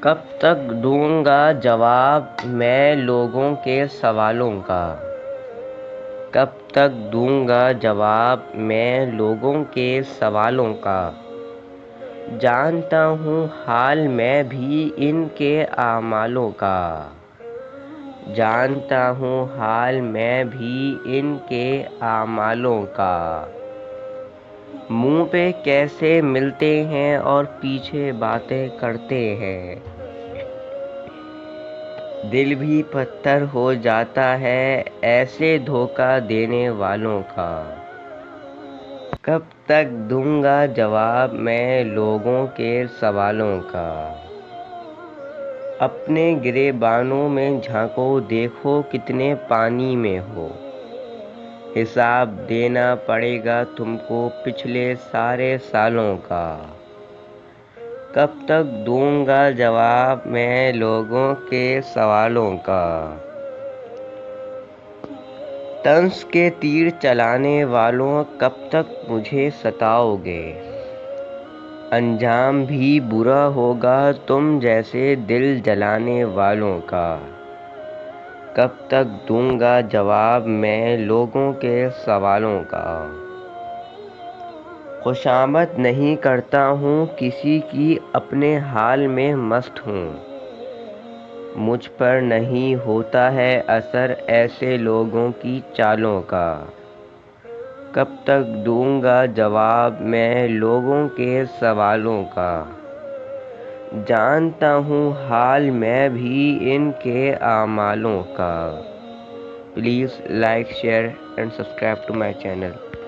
کب تک دوں گا جواب میں لوگوں کے سوالوں کا؟ کب تک دوں گا جواب میں لوگوں کے سوالوں کا؟ جانتا ہوں حال میں بھی ان کے اعمالوں کا۔ جانتا ہوں حال میں بھی ان کے اعمالوں کا۔ منہ پہ کیسے ملتے ہیں اور پیچھے باتیں کرتے ہیں۔ دل بھی پتھر ہو جاتا ہے ایسے دھوکہ دینے والوں کا۔ کب تک دوں گا جواب میں لوگوں کے سوالوں کا؟ اپنے گریبانوں میں جھانکو دیکھو کتنے پانی میں ہو۔ حساب دینا پڑے گا تم کو پچھلے سارے سالوں کا۔ کب تک دوں گا جواب میں لوگوں کے سوالوں کا؟ طنز کے تیر چلانے والوں کب تک مجھے ستاؤ گے؟ انجام بھی برا ہوگا تم جیسے دل جلانے والوں کا۔ کب تک دوں گا جواب میں لوگوں کے سوالوں کا؟ خوشامد نہیں کرتا ہوں کسی کی اپنے حال میں مست ہوں۔ مجھ پر نہیں ہوتا ہے اثر ایسے لوگوں کی چالوں کا۔ کب تک دوں گا جواب میں لوگوں کے سوالوں کا؟ جانتا ہوں حال میں بھی ان کے اعمالوں کا۔ Please like, share and subscribe to my channel.